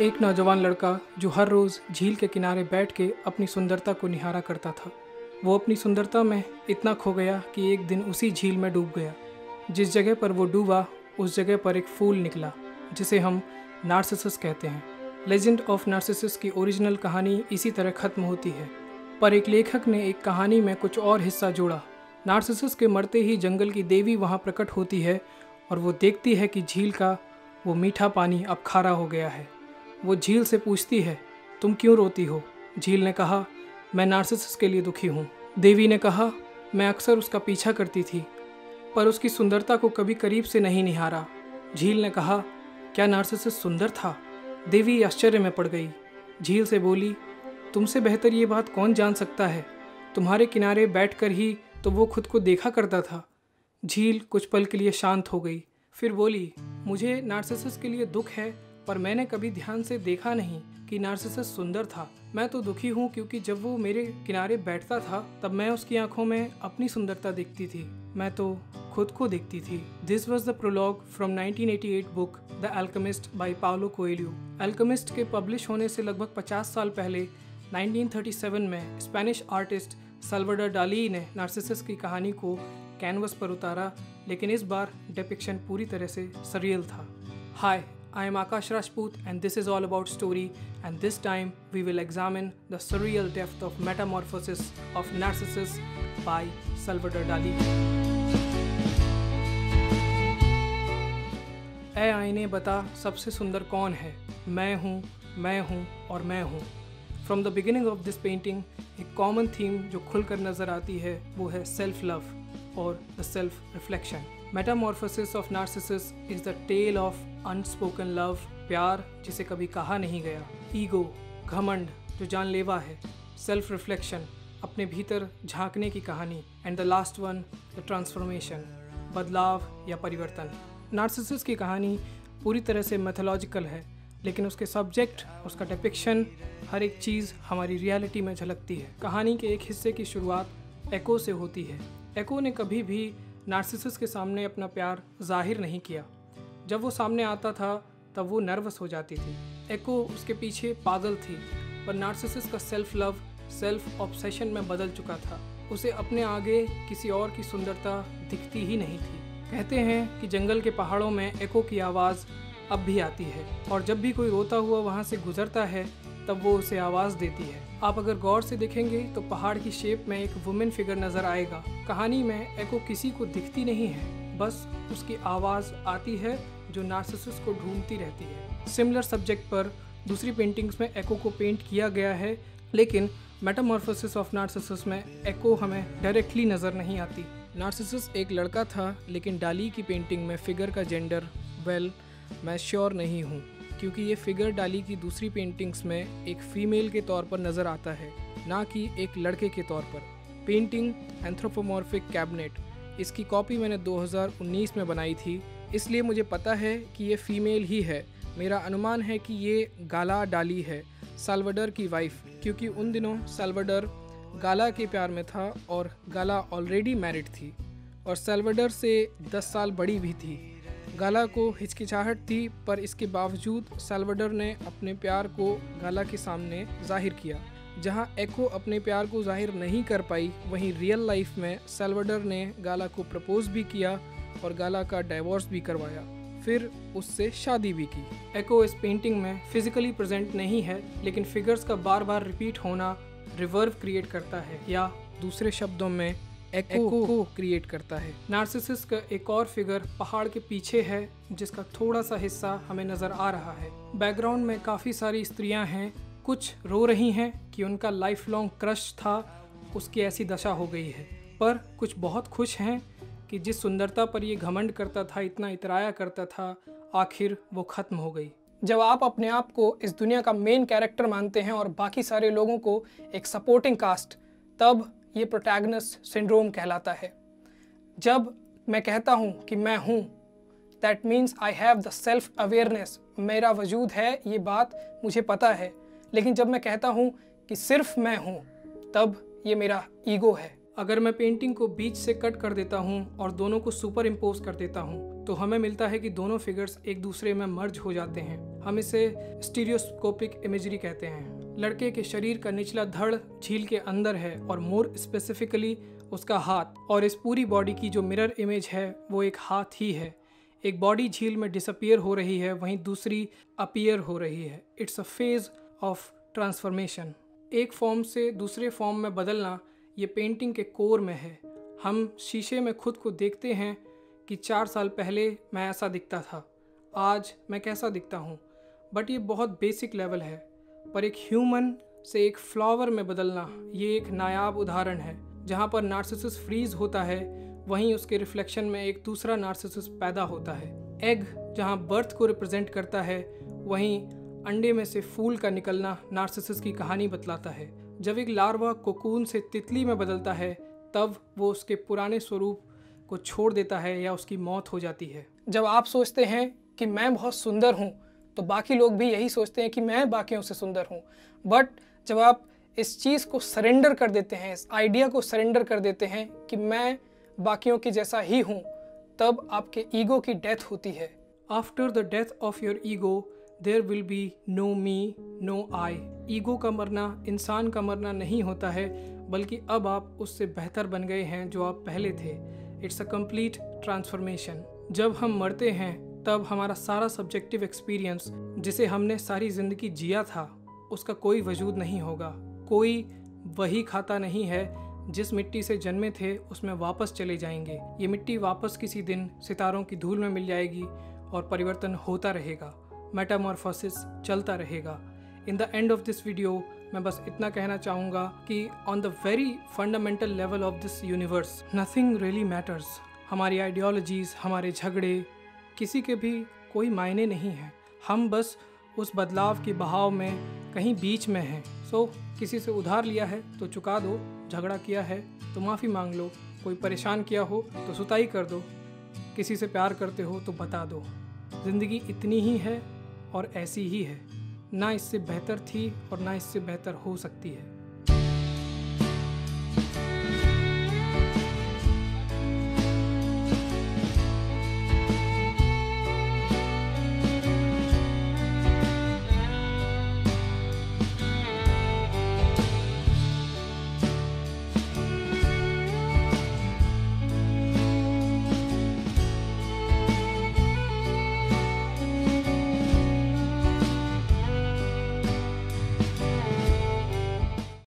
एक नौजवान लड़का जो हर रोज़ झील के किनारे बैठ के अपनी सुंदरता को निहारा करता था। वो अपनी सुंदरता में इतना खो गया कि एक दिन उसी झील में डूब गया। जिस जगह पर वो डूबा उस जगह पर एक फूल निकला जिसे हम नार्सिसस कहते हैं। लेजेंड ऑफ नार्सिसस की ओरिजिनल कहानी इसी तरह ख़त्म होती है, पर एक लेखक ने एक कहानी में कुछ और हिस्सा जोड़ा। नार्सिसस के मरते ही जंगल की देवी वहाँ प्रकट होती है और वो देखती है कि झील का वो मीठा पानी अब खारा हो गया है। वो झील से पूछती है, तुम क्यों रोती हो? झील ने कहा, मैं नार्सिसस के लिए दुखी हूँ। देवी ने कहा, मैं अक्सर उसका पीछा करती थी पर उसकी सुंदरता को कभी करीब से नहीं निहारा। झील ने कहा, क्या नार्सिसस सुंदर था? देवी आश्चर्य में पड़ गई। झील से बोली, तुमसे बेहतर ये बात कौन जान सकता है? तुम्हारे किनारे बैठकर ही तो वो खुद को देखा करता था। झील कुछ पल के लिए शांत हो गई, फिर बोली, मुझे नार्सिसस के लिए दुख है, पर मैंने कभी ध्यान से देखा नहीं कि नार्सिसस सुंदर था। मैं तो दुखी हूँ क्योंकि जब वो मेरे किनारे बैठता था तब मैं उसकी आंखों में अपनी सुंदरता देखती थी। मैं तो खुद को देखती थी। This was the prologue from 1988 book the alchemist by Paulo Coelho. Alchemist के पब्लिश होने से लगभग 50 साल पहले 1937 में स्पेनिश आर्टिस्ट साल्वाडोर डाली ने नार्सिसस की कहानी को कैनवस पर उतारा, लेकिन इस बार डिपिक्शन पूरी तरह से सरियल था। हाय, I am Akash Rajput and this is all about story, and this time we will examine the surreal depth of metamorphosis of Narcissus by Salvador Dali. ऐ आईने बता सबसे सुंदर कौन है? मैं हूँ और मैं हूँ। From the beginning of this painting, एक common theme जो खुलकर नजर आती है वो है self love और the self reflection. Metamorphosis of Narcissus is the tale of unspoken love, प्यार जिसे कभी कहा नहीं गया, ईगो, घमंड जो जानलेवा है, सेल्फ रिफ्लेक्शन, अपने भीतर झांकने की कहानी, and the last one the transformation, बदलाव या परिवर्तन। नार्सिसस की कहानी पूरी तरह से मैथोलॉजिकल है, लेकिन उसके सब्जेक्ट, उसका डिपिक्शन, हर एक चीज़ हमारी रियलिटी में झलकती है। कहानी के एक हिस्से की शुरुआत एको से होती है। एको ने कभी भी नार्सिसस के सामने अपना प्यार जाहिर नहीं किया। जब वो सामने आता था तब वो नर्वस हो जाती थी। एको उसके पीछे पागल थी, पर नार्सिसस का सेल्फ लव सेल्फ ऑब्सेशन में बदल चुका था। उसे अपने आगे किसी और की सुंदरता दिखती ही नहीं थी। कहते हैं कि जंगल के पहाड़ों में एको की आवाज़ अब भी आती है, और जब भी कोई रोता हुआ वहाँ से गुजरता है तब वो उसे आवाज़ देती है। आप अगर गौर से देखेंगे तो पहाड़ की शेप में एक वुमेन फिगर नज़र आएगा। कहानी में एको किसी को दिखती नहीं है, बस उसकी आवाज़ आती है जो नार्सिसस को ढूंढती रहती है। सिमिलर सब्जेक्ट पर दूसरी पेंटिंग्स में एको को पेंट किया गया है, लेकिन मेटामॉर्फोसिस ऑफ नार्सिसस में एको हमें डायरेक्टली नज़र नहीं आती। नार्सिसस एक लड़का था, लेकिन डाली की पेंटिंग में फिगर का जेंडर मैं श्योर नहीं हूँ, क्योंकि ये फिगर डाली की दूसरी पेंटिंग्स में एक फीमेल के तौर पर नज़र आता है, ना कि एक लड़के के तौर पर। पेंटिंग एंथ्रोपोमॉर्फिक कैबिनेट, इसकी कॉपी मैंने 2019 में बनाई थी, इसलिए मुझे पता है कि ये फीमेल ही है। मेरा अनुमान है कि ये गाला डाली है, साल्वाडोर की वाइफ, क्योंकि उन दिनों साल्वाडोर गाला के प्यार में था और गाला ऑलरेडी मैरिड थी और साल्वाडोर से 10 साल बड़ी भी थी। गाला को हिचकिचाहट थी, पर इसके बावजूद साल्वाडोर ने अपने प्यार को गाला के सामने जाहिर किया। जहां एको अपने प्यार को जाहिर नहीं कर पाई, वहीं रियल लाइफ में साल्वाडोर ने गाला को प्रपोज भी किया और गाला का डाइवोर्स भी करवाया, फिर उससे शादी भी की। एको इस पेंटिंग में फिजिकली प्रेजेंट नहीं है, लेकिन फिगर्स का बार बार रिपीट होना रिवर्ब क्रिएट करता है, या दूसरे शब्दों में एको को क्रिएट करता है। नार्सिसस का एक और फिगर पहाड़ के पीछे है, जिसका थोड़ा सा हिस्सा हमें नजर आ रहा है। बैकग्राउंड में काफ़ी सारी स्त्रियां हैं, कुछ रो रही हैं कि उनका लाइफ लॉन्ग क्रश था, उसकी ऐसी दशा हो गई है, पर कुछ बहुत खुश हैं कि जिस सुंदरता पर ये घमंड करता था, इतना इतराया करता था, आखिर वो ख़त्म हो गई। जब आप अपने आप को इस दुनिया का मेन कैरेक्टर मानते हैं और बाकी सारे लोगों को एक सपोर्टिंग कास्ट, तब ये प्रोटैगनिस्ट सिंड्रोम कहलाता है। जब मैं कहता हूँ कि मैं हूँ, that means I have the self awareness, मेरा वजूद है, ये बात मुझे पता है। लेकिन जब मैं कहता हूँ कि सिर्फ मैं हूँ, तब ये मेरा ईगो है। अगर मैं पेंटिंग को बीच से कट कर देता हूँ और दोनों को सुपर इम्पोज कर देता हूँ तो हमें मिलता है कि दोनों फिगर्स एक दूसरे में मर्ज हो जाते हैं। हम इसे स्टीरियोस्कोपिक इमेजरी कहते हैं। लड़के के शरीर का निचला धड़ झील के अंदर है और मोर स्पेसिफिकली उसका हाथ, और इस पूरी बॉडी की जो मिरर इमेज है वो एक हाथ ही है। एक बॉडी झील में डिसअपियर हो रही है, वहीं दूसरी अपीयर हो रही है। It's a phase of transformation. एक फॉर्म से दूसरे फॉर्म में बदलना ये पेंटिंग के कोर में है। हम शीशे में खुद को देखते हैं कि 4 साल पहले मैं ऐसा दिखता था, आज मैं कैसा दिखता हूँ। बट ये बहुत बेसिक लेवल है, पर एक ह्यूमन से एक फ्लावर में बदलना ये एक नायाब उदाहरण है। जहाँ पर नार्सिसिस फ्रीज होता है, वहीं उसके रिफ्लेक्शन में एक दूसरा नार्सिसिस पैदा होता है। एग जहाँ बर्थ को रिप्रेजेंट करता है, वहीं अंडे में से फूल का निकलना नार्सिसिस की कहानी बतलाता है। जब एक लार्वा कोकून से तितली में बदलता है, तब वो उसके पुराने स्वरूप को छोड़ देता है या उसकी मौत हो जाती है। जब आप सोचते हैं कि मैं बहुत सुंदर हूँ, तो बाकी लोग भी यही सोचते हैं कि मैं बाकियों से सुंदर हूँ। बट जब आप इस चीज़ को सरेंडर कर देते हैं, इस आइडिया को सरेंडर कर देते हैं कि मैं बाकियों की जैसा ही हूँ, तब आपके ईगो की डेथ होती है। After the death of your ego there will be no me, no I. Ego का मरना इंसान का मरना नहीं होता है, बल्कि अब आप उससे बेहतर बन गए हैं जो आप पहले थे। It's a complete transformation. जब हम मरते हैं तब हमारा सारा सब्जेक्टिव एक्सपीरियंस, जिसे हमने सारी ज़िंदगी जिया था, उसका कोई वजूद नहीं होगा। कोई वही खाता नहीं है जिस मिट्टी से जन्मे थे उसमें वापस चले जाएंगे। ये मिट्टी वापस किसी दिन सितारों की धूल में मिल जाएगी और परिवर्तन होता रहेगा, मेटामॉर्फोसिस चलता रहेगा। In the end of this video मैं बस इतना कहना चाहूँगा कि on the very fundamental level of this universe nothing really matters. हमारी आइडियोलॉजीज़, हमारे झगड़े, किसी के भी कोई मायने नहीं है। हम बस उस बदलाव के बहाव में कहीं बीच में हैं। सो किसी से उधार लिया है तो चुका दो, झगड़ा किया है तो माफ़ी मांग लो, कोई परेशान किया हो तो सुताई कर दो, किसी से प्यार करते हो तो बता दो। ज़िंदगी इतनी ही है और ऐसी ही है, ना इससे बेहतर थी और ना इससे बेहतर हो सकती है।